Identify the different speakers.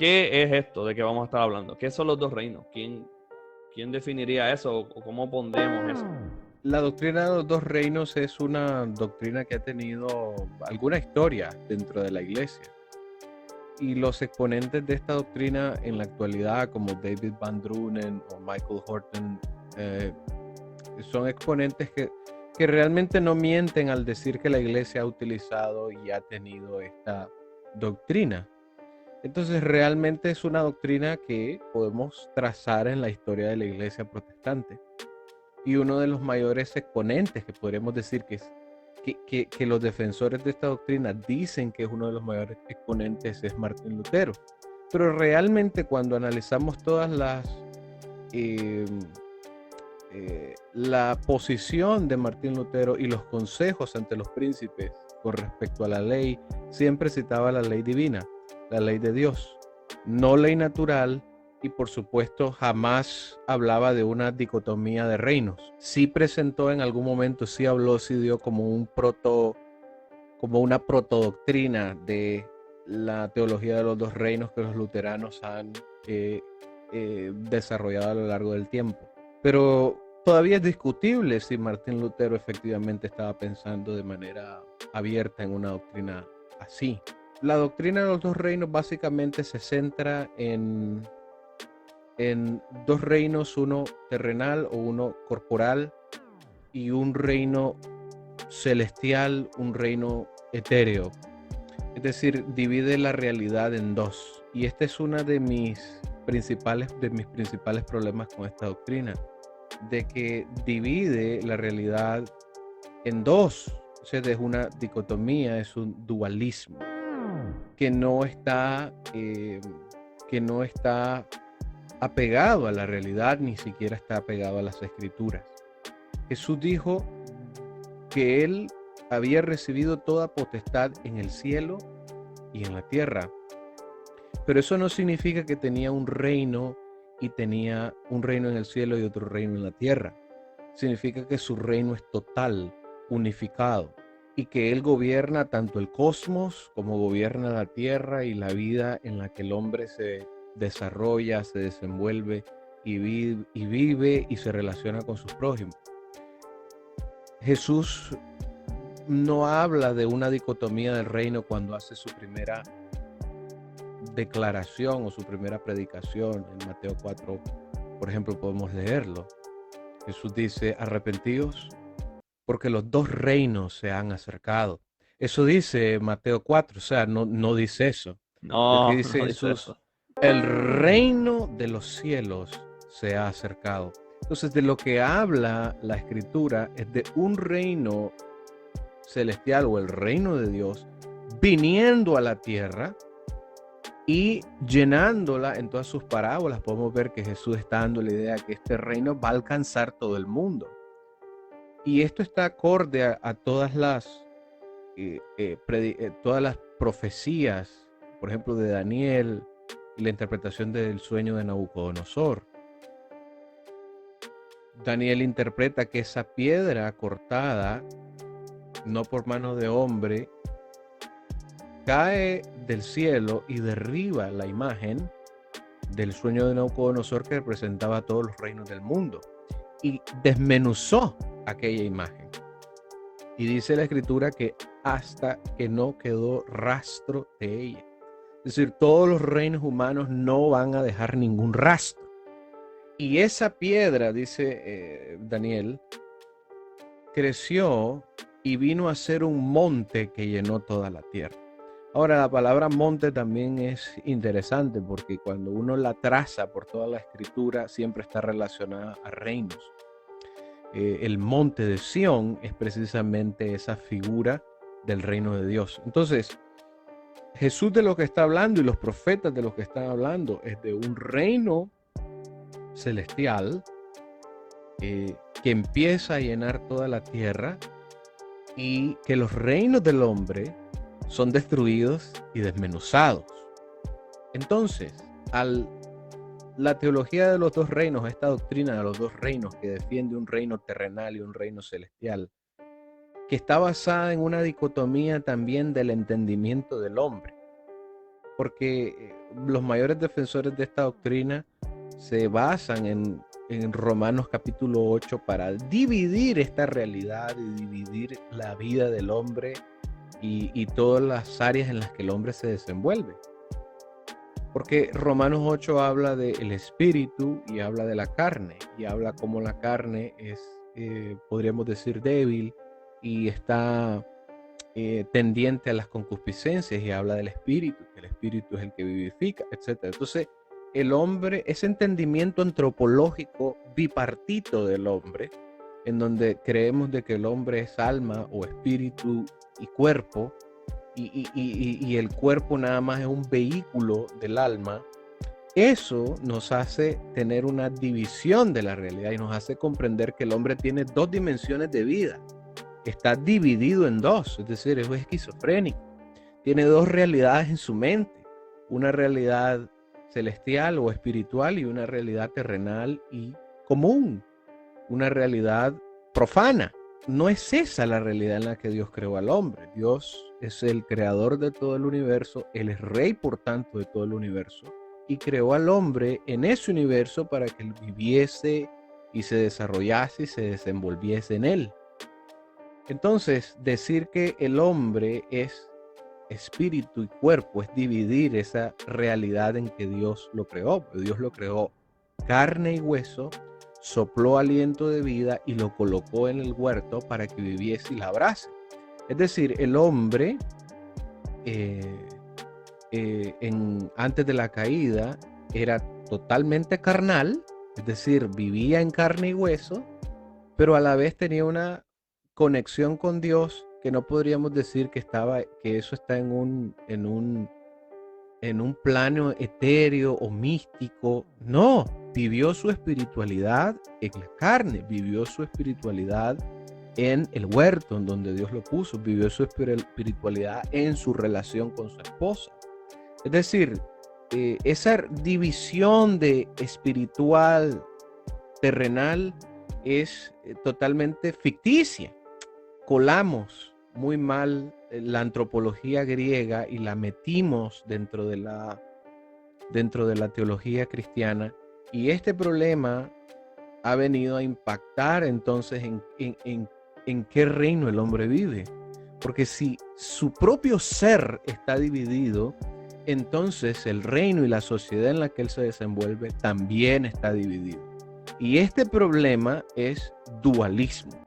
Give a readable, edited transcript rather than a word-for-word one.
Speaker 1: ¿qué es esto de que vamos a estar hablando? ¿Qué son los dos reinos? ¿Quién definiría eso o cómo pondremos eso?
Speaker 2: La doctrina de los dos reinos es una doctrina que ha tenido alguna historia dentro de la iglesia. Y los exponentes de esta doctrina en la actualidad, como David Van Drunen o Michael Horton, son exponentes que realmente no mienten al decir que la iglesia ha utilizado y ha tenido esta doctrina. Entonces realmente es una doctrina que podemos trazar en la historia de la iglesia protestante. Y uno de los mayores exponentes que podríamos decir que los defensores de esta doctrina dicen que es uno de los mayores exponentes es Martín Lutero. Pero realmente cuando analizamos todas la posición de Martín Lutero y los consejos ante los príncipes con respecto a la ley, siempre citaba la ley divina, la ley de Dios, no ley natural. Y por supuesto jamás hablaba de una dicotomía de reinos. Sí presentó en algún momento, sí habló, sí dio como una protodoctrina de la teología de los dos reinos que los luteranos han desarrollado a lo largo del tiempo. Pero todavía es discutible si Martín Lutero efectivamente estaba pensando de manera abierta en una doctrina así. La doctrina de los dos reinos básicamente se centra en dos reinos, uno terrenal o uno corporal y un reino celestial, un reino etéreo. Es decir, divide la realidad en dos. Y este es uno de mis principales problemas con esta doctrina, de que divide la realidad en dos. O sea, es una dicotomía, es un dualismo que no está apegado a la realidad, ni siquiera está apegado a las escrituras. Jesús dijo que él había recibido toda potestad en el cielo y en la tierra, pero eso no significa que tenía un reino y tenía un reino en el cielo y otro reino en la tierra. Significa que su reino es total, unificado, y que él gobierna tanto el cosmos como gobierna la tierra y la vida en la que el hombre se desarrolla, se desenvuelve y vive y se relaciona con sus prójimos. Jesús no habla de una dicotomía del reino cuando hace su primera declaración o su primera predicación. En Mateo 4, por ejemplo, podemos leerlo. Jesús dice: arrepentíos porque los dos reinos se han acercado. Eso dice Mateo 4, o sea, no dice eso. Aquí
Speaker 1: No,
Speaker 2: dice
Speaker 1: no dice
Speaker 2: Jesús:
Speaker 1: eso.
Speaker 2: el reino de los cielos se ha acercado. Entonces, de lo que habla la escritura es de un reino celestial o el reino de Dios viniendo a la tierra y llenándola. En todas sus parábolas podemos ver que Jesús está dando la idea que este reino va a alcanzar todo el mundo. Y esto está acorde a todas las profecías, por ejemplo, de Daniel y la interpretación del sueño de Nabucodonosor. Daniel interpreta que esa piedra cortada, no por mano de hombre, cae del cielo y derriba la imagen del sueño de Nabucodonosor que representaba todos los reinos del mundo y desmenuzó aquella imagen. Y dice la escritura que hasta que no quedó rastro de ella. Es decir, todos los reinos humanos no van a dejar ningún rastro. Y esa piedra, dice Daniel, creció y vino a ser un monte que llenó toda la tierra. Ahora, la palabra monte también es interesante porque cuando uno la traza por toda la escritura siempre está relacionada a reinos. El monte de Sión es precisamente esa figura del reino de Dios. Entonces, Jesús de lo que está hablando y los profetas de lo que están hablando es de un reino celestial que empieza a llenar toda la tierra y que los reinos del hombre son destruidos y desmenuzados. Entonces, la teología de los dos reinos, esta doctrina de los dos reinos que defiende un reino terrenal y un reino celestial, que está basada en una dicotomía también del entendimiento del hombre. porque los mayores defensores de esta doctrina se basan en Romanos capítulo 8 para dividir esta realidad y dividir la vida del hombre y todas las áreas en las que el hombre se desenvuelve. Porque Romanos 8 habla del espíritu y habla de la carne, y habla cómo la carne es, podríamos decir, débil y está tendiente a las concupiscencias, y habla del espíritu, que el espíritu es el que vivifica, etc. Entonces, el hombre, ese entendimiento antropológico bipartito del hombre, en donde creemos de que el hombre es alma o espíritu y cuerpo, y el cuerpo nada más es un vehículo del alma, eso nos hace tener una división de la realidad y nos hace comprender que el hombre tiene dos dimensiones de vida. Está dividido en dos, es decir, es esquizofrénico. Tiene dos realidades en su mente, una realidad celestial o espiritual y una realidad terrenal y común, una realidad profana. No es esa la realidad en la que Dios creó al hombre. Dios es el creador de todo el universo, Él es rey por tanto de todo el universo, y creó al hombre en ese universo para que él viviese y se desarrollase y se desenvolviese en él. Entonces, decir que el hombre es espíritu y cuerpo es dividir esa realidad en que Dios lo creó. Dios lo creó carne y hueso, sopló aliento de vida y lo colocó en el huerto para que viviese y labrase. Es decir, el hombre antes de la caída era totalmente carnal, es decir, vivía en carne y hueso, pero a la vez tenía una conexión con Dios que no podríamos decir que eso está en un plano etéreo o místico. No, vivió su espiritualidad en la carne, vivió su espiritualidad en el huerto en donde Dios lo puso, vivió su espiritualidad en su relación con su esposa. Es decir, esa división de espiritual, terrenal, es totalmente ficticia. Colamos muy mal la antropología griega y la metimos dentro de la teología cristiana, y este problema ha venido a impactar entonces en qué reino el hombre vive. Porque si su propio ser está dividido, entonces el reino y la sociedad en la que él se desenvuelve también está dividido. Y este problema es dualismo.